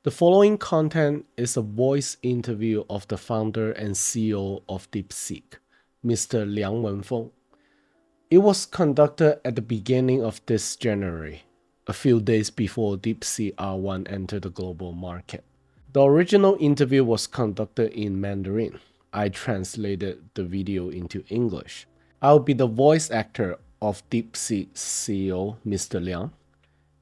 The following content is a voice interview of the founder and CEO of DeepSeek, Mr. Liang Wenfeng. It was conducted at the beginning of this January, a few days before DeepSeek R1 entered the global market. The original interview was conducted in Mandarin. I translated the video into English. I'll be the voice actor of DeepSeek CEO, Mr. Liang.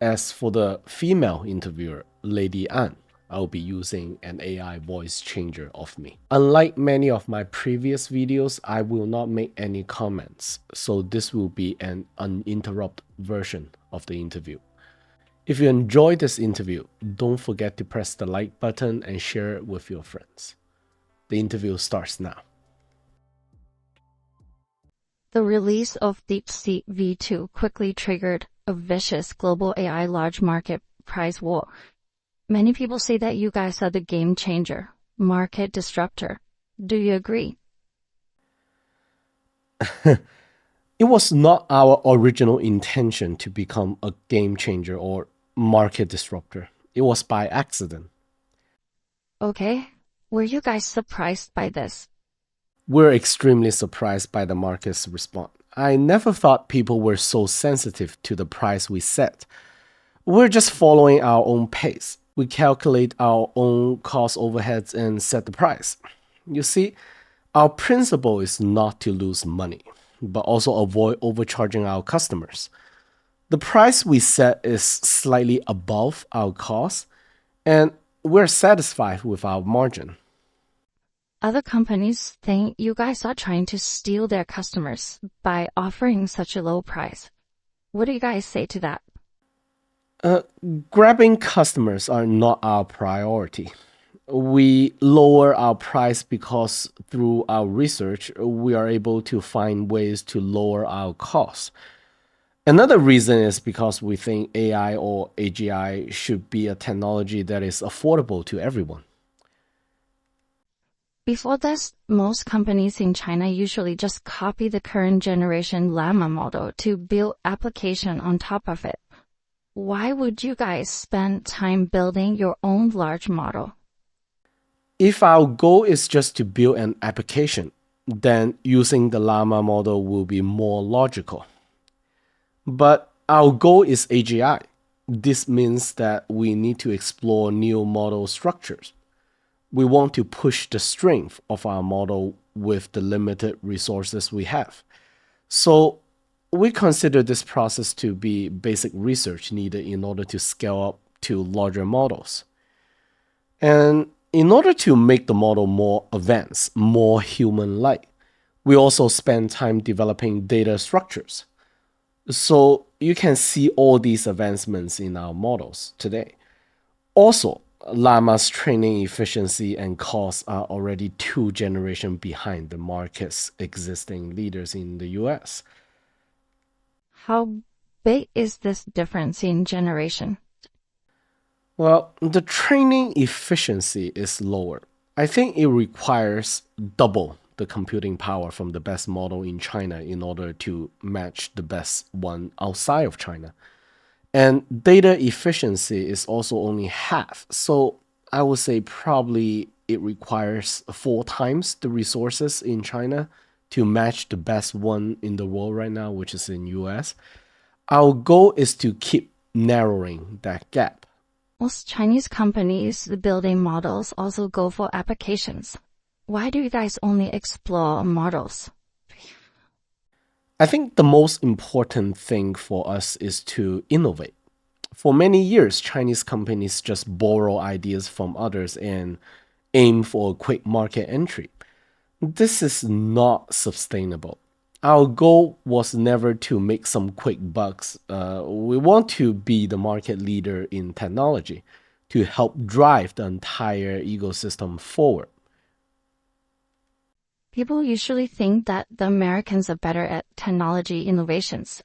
As for the female interviewer, Lady An, I'll be using an AI voice changer of me. Unlike many of my previous videos, I will not make any comments, so this will be an uninterrupted version of the interview. If you enjoyed this interview, don't forget to press the like button and share it with your friends. The interview starts now. The release of DeepSeek V2 quickly triggered a vicious global AI large market price war. Many people say that you guys are the game changer, market disruptor. Do you agree? It was not our original intention to become a game changer or market disruptor. It was by accident. Okay. Were you guys surprised by this? We're extremely surprised by the market's response. I never thought people were so sensitive to the price we set. We're just following our own pace. We calculate our own cost overheads and set the price. You see, our principle is not to lose money, but also avoid overcharging our customers. The price we set is slightly above our cost, and we're satisfied with our margin. Other companies think you guys are trying to steal their customers by offering such a low price. What do you guys say to that? Grabbing customers are not our priority. We lower our price because through our research, we are able to find ways to lower our costs. Another reason is because we think AI or AGI should be a technology that is affordable to everyone. Before this, most companies in China usually just copy the current generation Llama model to build application on top of it. Why would you guys spend time building your own large model? If our goal is just to build an application, then using the Llama model will be more logical. But our goal is AGI. This means that we need to explore new model structures. We want to push the strength of our model with the limited resources we have. So we consider this process to be basic research needed in order to scale up to larger models. And in order to make the model more advanced, more human-like, we also spend time developing data structures. So you can see all these advancements in our models today. Also, Llama's training efficiency and costs are already 2 generations behind the market's existing leaders in the US. How big is this difference in generation? Well, the training efficiency is lower. I think it requires double the computing power from the best model in China in order to match the best one outside of China. And data efficiency is also only half. So I would say probably it requires 4 times the resources in China to match the best one in the world right now, which is in US. Our goal is to keep narrowing that gap. Most Chinese companies building models also go for applications. Why do you guys only explore models? I think the most important thing for us is to innovate. For many years, Chinese companies just borrow ideas from others and aim for a quick market entry. This is not sustainable. Our goal was never to make some quick bucks. We want to be the market leader in technology to help drive the entire ecosystem forward. People usually think that the Americans are better at technology innovations.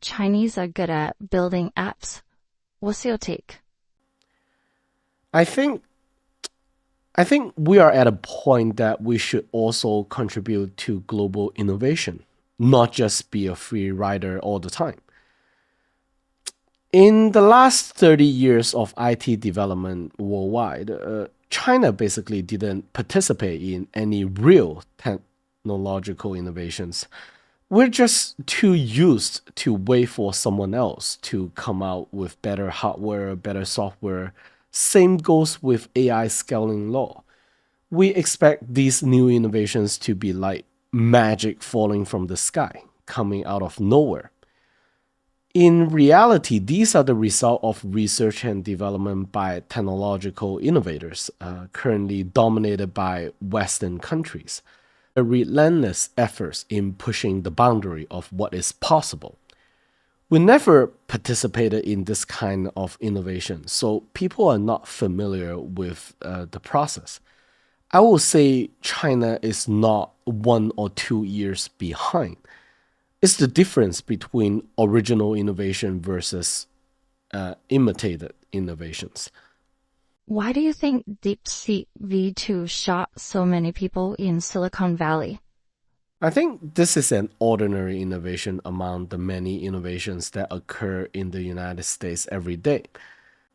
Chinese are good at building apps. What's your take? I think we are at a point that we should also contribute to global innovation, not just be a free rider all the time. In the last 30 years of IT development worldwide, China basically didn't participate in any real technological innovations. We're just too used to wait for someone else to come out with better hardware, better software. Same goes with AI scaling law. We expect these new innovations to be like magic falling from the sky, coming out of nowhere. In reality, these are the result of research and development by technological innovators, currently dominated by Western countries. A relentless efforts in pushing the boundary of what is possible. We never participated in this kind of innovation, so people are not familiar with the process. I will say China is not 1 or 2 years behind. It's the difference between original innovation versus imitated innovations. Why do you think DeepSeek V2 shocked so many people in Silicon Valley? I think this is an ordinary innovation among the many innovations that occur in the United States every day.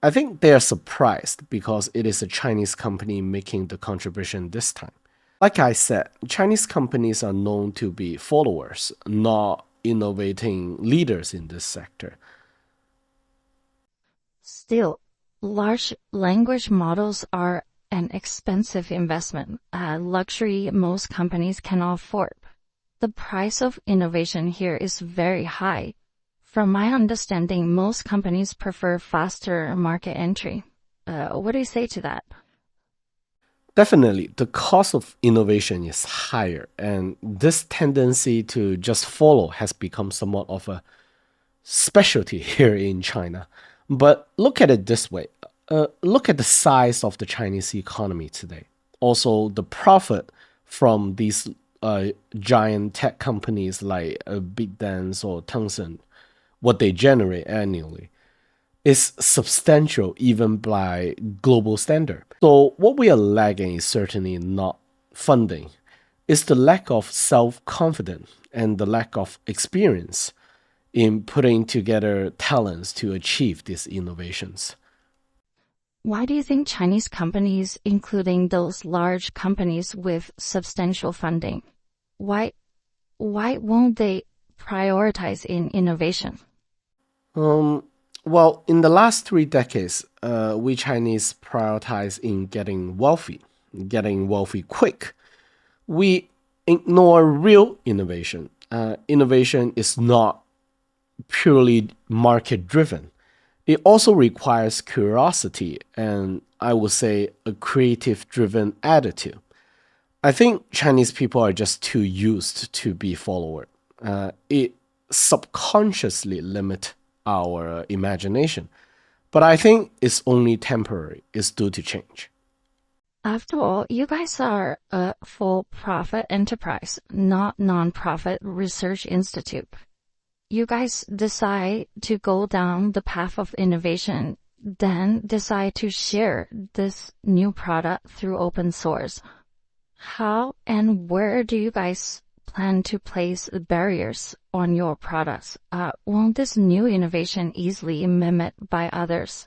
I think they are surprised because it is a Chinese company making the contribution this time. Like I said, Chinese companies are known to be followers, not innovating leaders in this sector. Still, large language models are an expensive investment, a luxury most companies cannot afford. The price of innovation here is very high. From my understanding, most companies prefer faster market entry. What do you say to that? Definitely, the cost of innovation is higher, and this tendency to just follow has become somewhat of a specialty here in China. But look at it this way, look at the size of the Chinese economy today. Also, the profit from these giant tech companies like ByteDance or Tencent, what they generate annually is substantial even by global standard. So what we are lacking is certainly not funding. It's the lack of self-confidence and the lack of experience in putting together talents to achieve these innovations. Why do you think Chinese companies, including those large companies with substantial funding, why won't they prioritize in innovation? Um, well, in the last 3 decades, we Chinese prioritize in getting wealthy quick. We ignore real innovation. Innovation is not purely market driven. It also requires curiosity and I would say a creative driven attitude. I think Chinese people are just too used to be followed. It subconsciously limit our imagination. But I think it's only temporary. It's due to change. After all, you guys are a for-profit enterprise, not non-profit research institute. You guys decide to go down the path of innovation, then decide to share this new product through open source. How and where do you guys plan to place the barriers on your products? Won't this new innovation easily mimicked by others?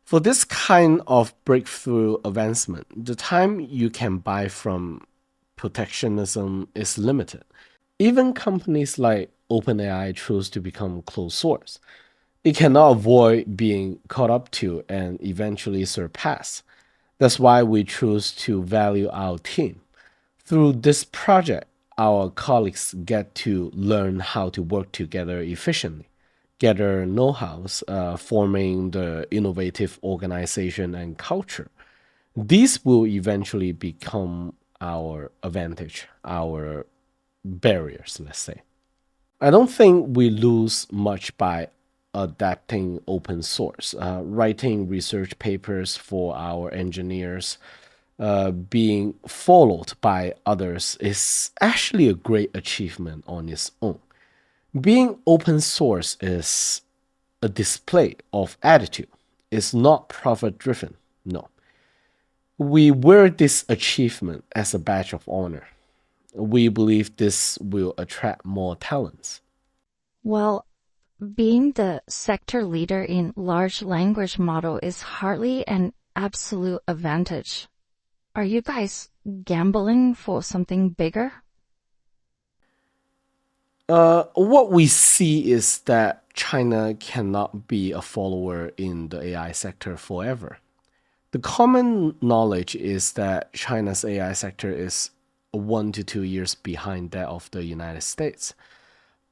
For this kind of breakthrough advancement, the time you can buy from protectionism is limited. Even companies like OpenAI choose to become closed source. It cannot avoid being caught up to and eventually surpass. That's why we choose to value our team. Through this project, our colleagues get to learn how to work together efficiently, gather know-hows, forming the innovative organization and culture. These will eventually become our advantage, our barriers, let's say. I don't think we lose much by adapting open source, writing research papers for our engineers, being followed by others is actually a great achievement on its own. Being open source is a display of attitude. It's not profit driven. No. We wear this achievement as a badge of honor. We believe this will attract more talents. Well, Being the sector leader in large language model is hardly an absolute advantage. Are you guys gambling for something bigger? What we see is that China cannot be a follower in the AI sector forever. The common knowledge is that China's AI sector is 1 to 2 years behind that of the United States.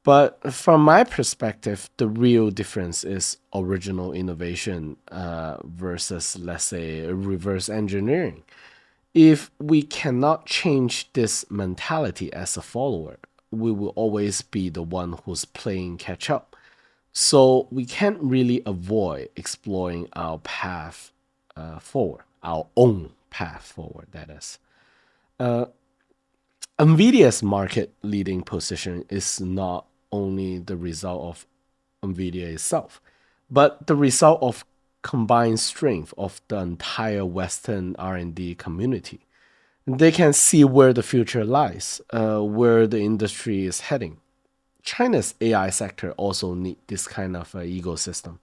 But from my perspective, the real difference is original innovation versus, let's say, reverse engineering. If we cannot change this mentality as a follower, we will always be the one who's playing catch up. So we can't really avoid exploring our path forward, our own path forward, that is. NVIDIA's market leading position is not only the result of NVIDIA itself, but the result of combined strength of the entire Western R&D community. They can see where the future lies, where the industry is heading. China's AI sector also need this kind of ecosystem.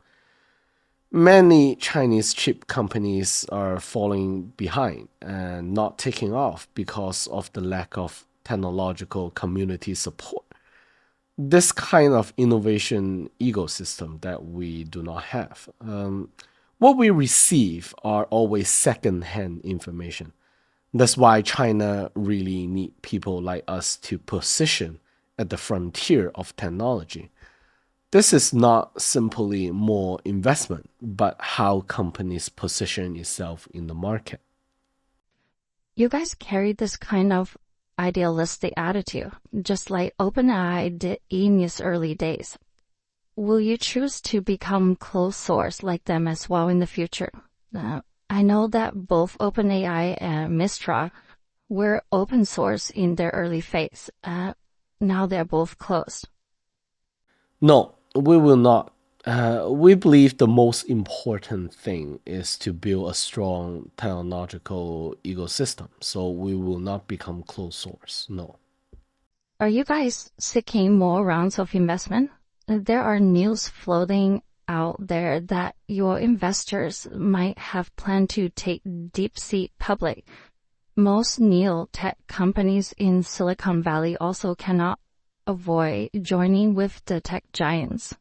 Many Chinese chip companies are falling behind and not taking off because of the lack of technological community support. This kind of innovation ecosystem that we do not have. What we receive are always second-hand information. That's why China really need people like us to position at the frontier of technology. This is not simply more investment, but how companies position itself in the market. You guys carry this kind of idealistic attitude, just like OpenAI did in its early days. Will you choose to become closed source like them as well in the future? I know that both OpenAI and Mistral were open source in their early phase. Now they're both closed. No, we will not. We believe the most important thing is to build a strong technological ecosystem. So we will not become closed source. No. Are you guys seeking more rounds of investment? There are news floating out there that your investors might have planned to take DeepSeek public. Most neo-tech companies in Silicon Valley also cannot avoid joining with the tech giants.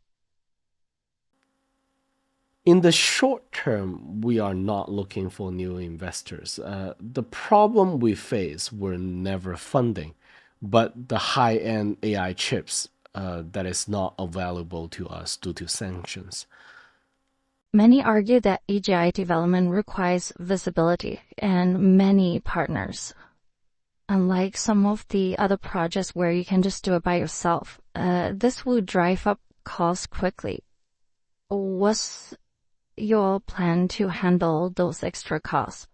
In the short term, we are not looking for new investors. The problem we face were never funding, but the high-end AI chips that is not available to us due to sanctions. Many argue that AGI development requires visibility and many partners. Unlike some of the other projects where you can just do it by yourself, this will drive up costs quickly. What's your plan to handle those extra costs?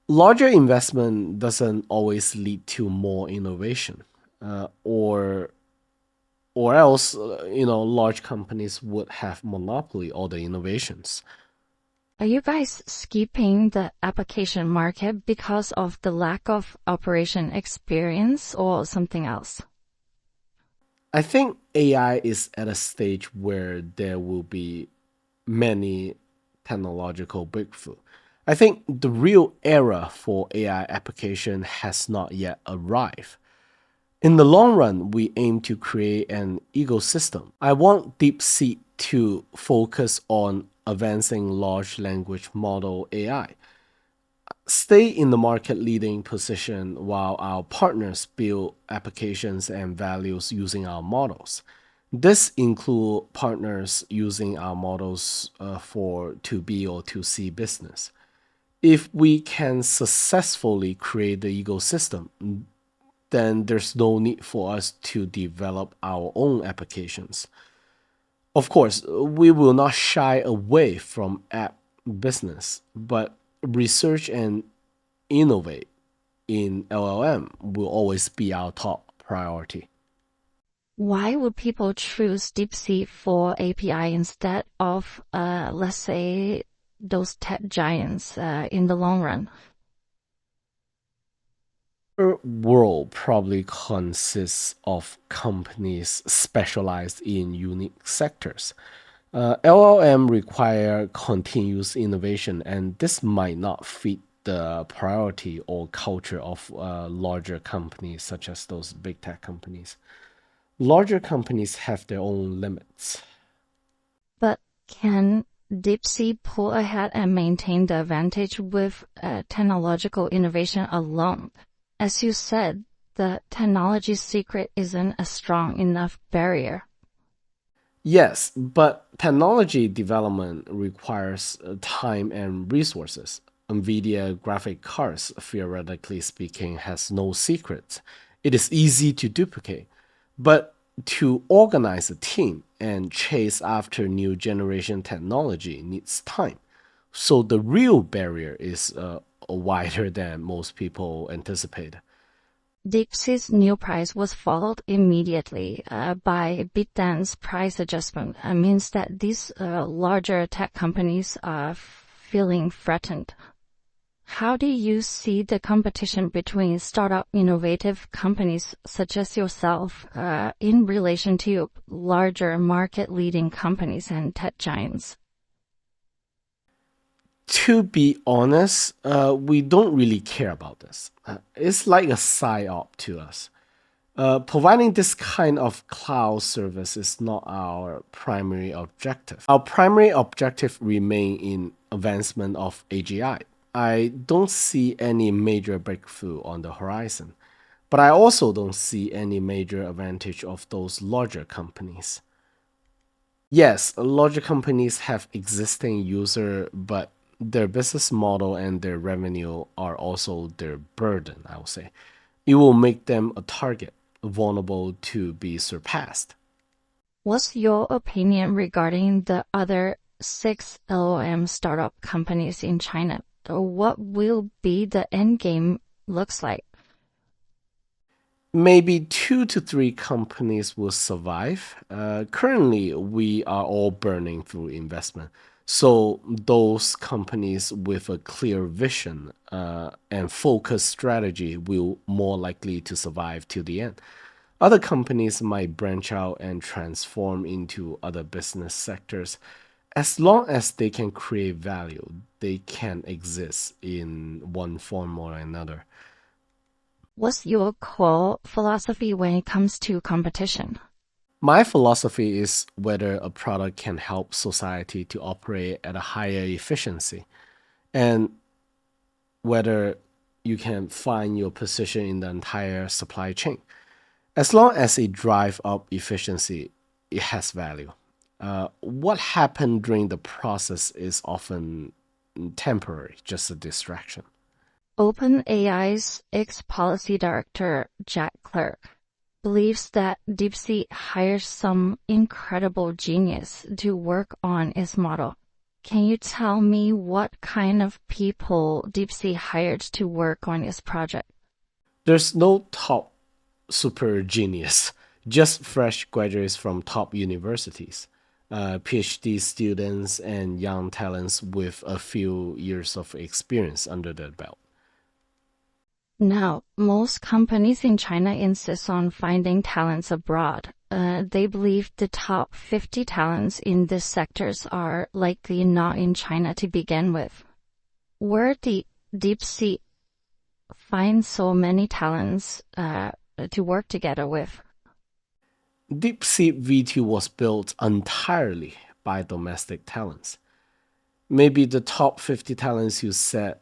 Larger investment doesn't always lead to more innovation, or else, large companies would have monopoly all the innovations. Are you guys skipping the application market because of the lack of operation experience or something else? I think AI is at a stage where there will be many technological breakthrough. I think the real era for AI application has not yet arrived. In the long run, we aim to create an ecosystem. I want DeepSeek to focus on advancing large language model AI, stay in the market leading position while our partners build applications and values using our models. This include partners using our models for 2B or 2C business. If we can successfully create the ecosystem, then there's no need for us to develop our own applications. Of course, we will not shy away from app business, but research and innovate in LLM will always be our top priority. Why would people choose DeepSeek for API instead of, let's say, those tech giants in the long run? Our world probably consists of companies specialized in unique sectors. LLM require continuous innovation, and this might not fit the priority or culture of larger companies, such as those big tech companies. Larger companies have their own limits. But can DeepSeek pull ahead and maintain the advantage with technological innovation alone? As you said, the technology secret isn't a strong enough barrier. Yes, but technology development requires time and resources. NVIDIA graphic cards, theoretically speaking, has no secrets. It is easy to duplicate. But to organize a team and chase after new generation technology needs time. So the real barrier is wider than most people anticipate. DeepSeek's new price was followed immediately by BitDance's price adjustment. It means that these larger tech companies are feeling threatened. How do you see the competition between startup innovative companies such as yourself in relation to larger market-leading companies and tech giants? To be honest, we don't really care about this. It's like a psyop to us. Providing this kind of cloud service is not our primary objective. Our primary objective remain in advancement of AGI. I don't see any major breakthrough on the horizon, but I also don't see any major advantage of those larger companies. Yes, larger companies have existing user, but their business model and their revenue are also their burden, I would say. It will make them a target, vulnerable to be surpassed. What's your opinion regarding the other six LLM startup companies in China? What will be the end game looks like? Maybe 2 to 3 companies will survive. Currently, we are all burning through investment. So, those companies with a clear vision and focused strategy will more likely to survive till the end. Other companies might branch out and transform into other business sectors. As long as they can create value, they can exist in one form or another. What's your core philosophy when it comes to competition? My philosophy is whether a product can help society to operate at a higher efficiency and whether you can find your position in the entire supply chain. As long as it drives up efficiency, it has value. What happened during the process is often temporary, just a distraction. OpenAI's ex-policy director, Jack Clerk, believes that DeepSeek hires some incredible genius to work on its model. Can you tell me what kind of people DeepSeek hired to work on its project? There's no top super genius, just fresh graduates from top universities, PhD students, and young talents with a few years of experience under their belt. Now, most companies in China insist on finding talents abroad. They believe the top 50 talents in these sectors are likely not in China to begin with. Where did DeepSeek find so many talents to work together with? DeepSeek V2 was built entirely by domestic talents. Maybe the top 50 talents you said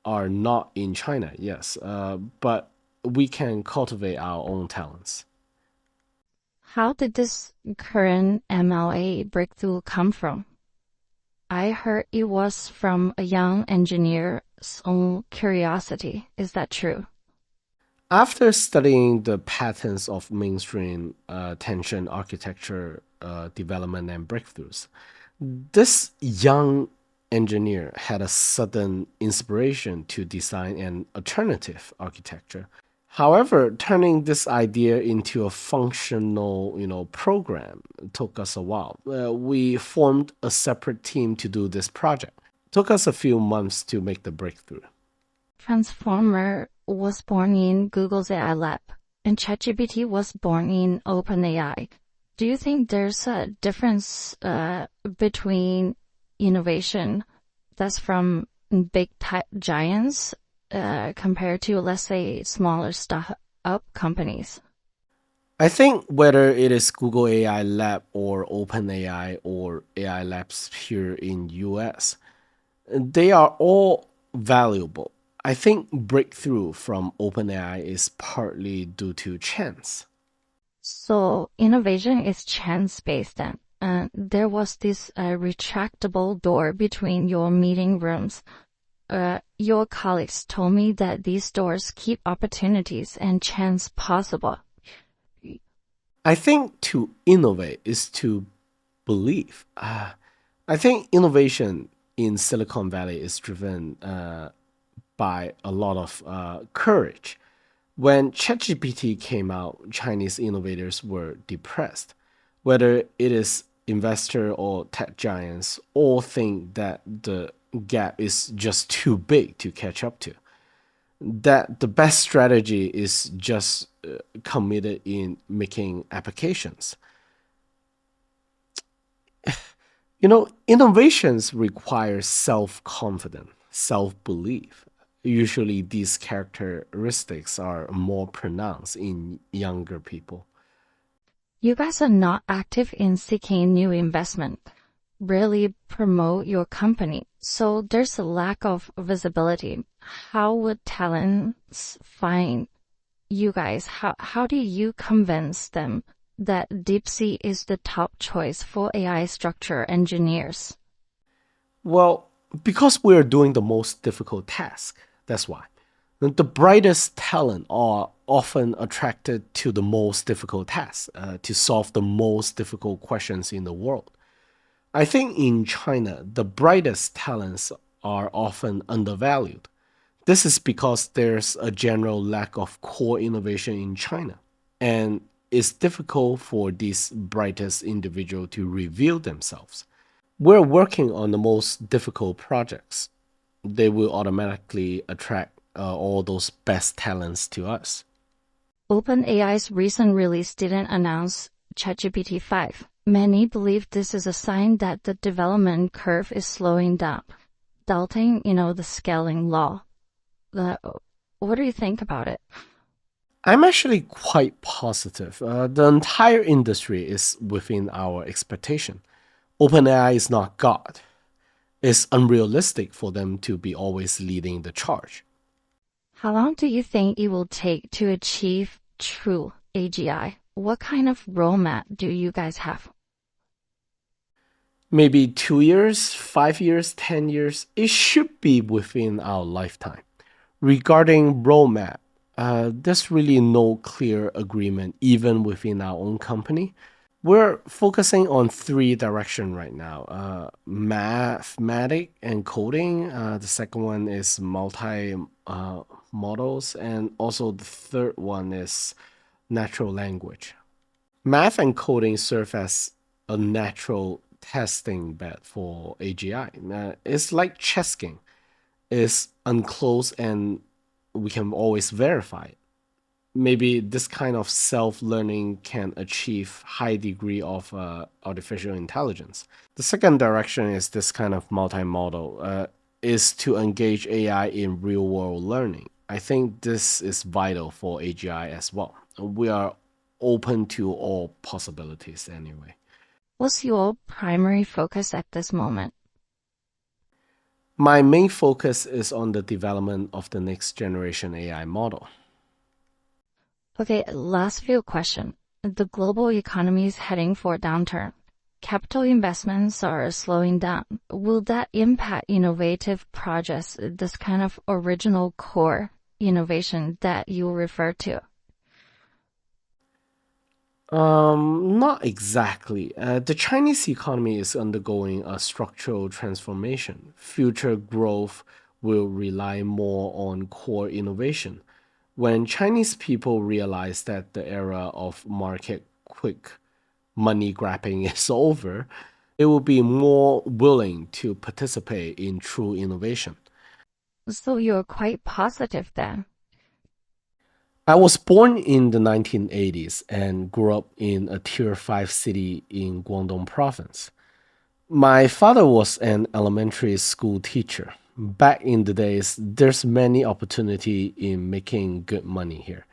are not in China, yes, but we can cultivate our own talents. How did this current MLA breakthrough come from? I heard it was from a young engineer's own curiosity. Is that true? After studying the patterns of mainstream tension architecture development and breakthroughs, this young engineer had a sudden inspiration to design an alternative architecture. However, turning this idea into a functional, program took us a while. We formed a separate team to do this project. Took us a few months to make the breakthrough. Transformer was born in Google's AI lab, and ChatGPT was born in OpenAI. Do you think there's a difference between innovation that's from big tech giants compared to, let's say, smaller startup companies? I think whether it is Google AI Lab or OpenAI or AI Labs here in US, they are all valuable. I think breakthrough from OpenAI is partly due to chance. So innovation is chance-based then. There was this retractable door between your meeting rooms. Your colleagues told me that these doors keep opportunities and chance possible. I think to innovate is to believe. I think innovation in Silicon Valley is driven by a lot of courage. When ChatGPT came out, Chinese innovators were depressed. Whether it is investor or tech giants, all think that the gap is just too big to catch up to. That the best strategy is just committed in making applications. Innovations require self confidence, self belief. Usually, these characteristics are more pronounced in younger people. You guys are not active in seeking new investment, really promote your company. So there's a lack of visibility. How would talents find you guys? How do you convince them that DeepSeek is the top choice for AI structure engineers? Well, because we're doing the most difficult task, that's why. The brightest talent are often attracted to the most difficult tasks, to solve the most difficult questions in the world. I think in China, the brightest talents are often undervalued. This is because there's a general lack of core innovation in China, and it's difficult for these brightest individuals to reveal themselves. We're working on the most difficult projects. They will automatically attract all those best talents to us. OpenAI's recent release didn't announce ChatGPT 5. Many believe this is a sign that the development curve is slowing down, doubting, the scaling law. What do you think about it? I'm actually quite positive. The entire industry is within our expectation. OpenAI is not God. It's unrealistic for them to be always leading the charge. How long do you think it will take to achieve true AGI? What kind of roadmap do you guys have? Maybe 2 years, 5 years, 10 years. It should be within our lifetime. Regarding roadmap, there's really no clear agreement even within our own company. We're focusing on three directions right now: mathematic and coding. The second one is multi models, and also the third one is natural language. Math and coding serve as a natural testing bed for AGI. It's like chess game. It's unclosed and we can always verify it. Maybe this kind of self-learning can achieve high degree of artificial intelligence. The second direction is this kind of multimodal, is to engage AI in real-world learning. I think this is vital for AGI as well. We are open to all possibilities anyway. What's your primary focus at this moment? My main focus is on the development of the next generation AI model. Okay, last few question. The global economy is heading for a downturn. Capital investments are slowing down. Will that impact innovative projects, this kind of original core innovation that you refer to? Not exactly. The Chinese economy is undergoing a structural transformation. Future growth will rely more on core innovation. When Chinese people realize that the era of market quick money grabbing is over, they will be more willing to participate in true innovation. So you're quite positive then. I was born in the 1980s and grew up in a tier 5 city in Guangdong province. My father was an elementary school teacher. Back in the days, there's many opportunity in making good money here.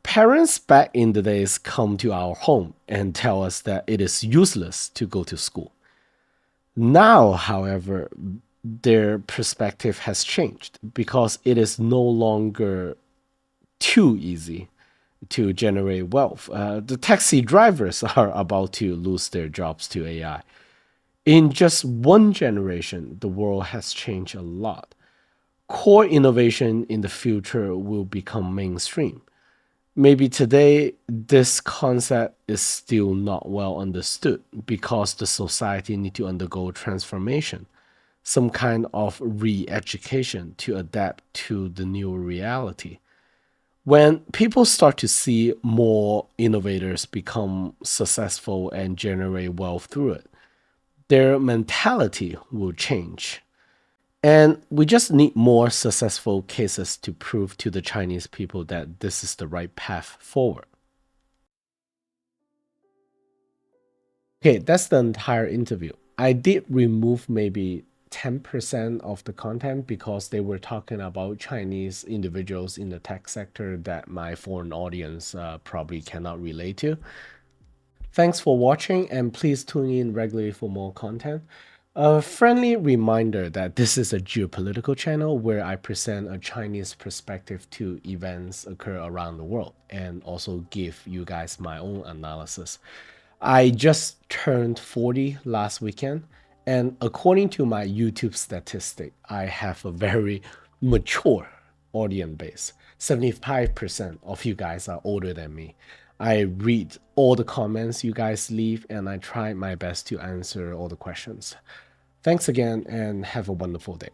Parents back in the days come to our home and tell us that it is useless to go to school. Now, however, their perspective has changed because it is no longer too easy to generate wealth. The taxi drivers are about to lose their jobs to AI. In just one generation, the world has changed a lot. Core innovation in the future will become mainstream. Maybe today, this concept is still not well understood because the society need to undergo transformation, some kind of re-education to adapt to the new reality. When people start to see more innovators become successful and generate wealth through it, their mentality will change. And we just need more successful cases to prove to the Chinese people that this is the right path forward. Okay, that's the entire interview. I did remove maybe 10% of the content because they were talking about Chinese individuals in the tech sector that my foreign audience probably cannot relate to. Thanks for watching, and please tune in regularly for more content. A friendly reminder that this is a geopolitical channel where I present a Chinese perspective to events occur around the world and also give you guys my own analysis. I just turned 40 last weekend, and according to my YouTube statistic, I have a very mature audience base. 75% of you guys are older than me. I read all the comments you guys leave, and I try my best to answer all the questions. Thanks again, and have a wonderful day.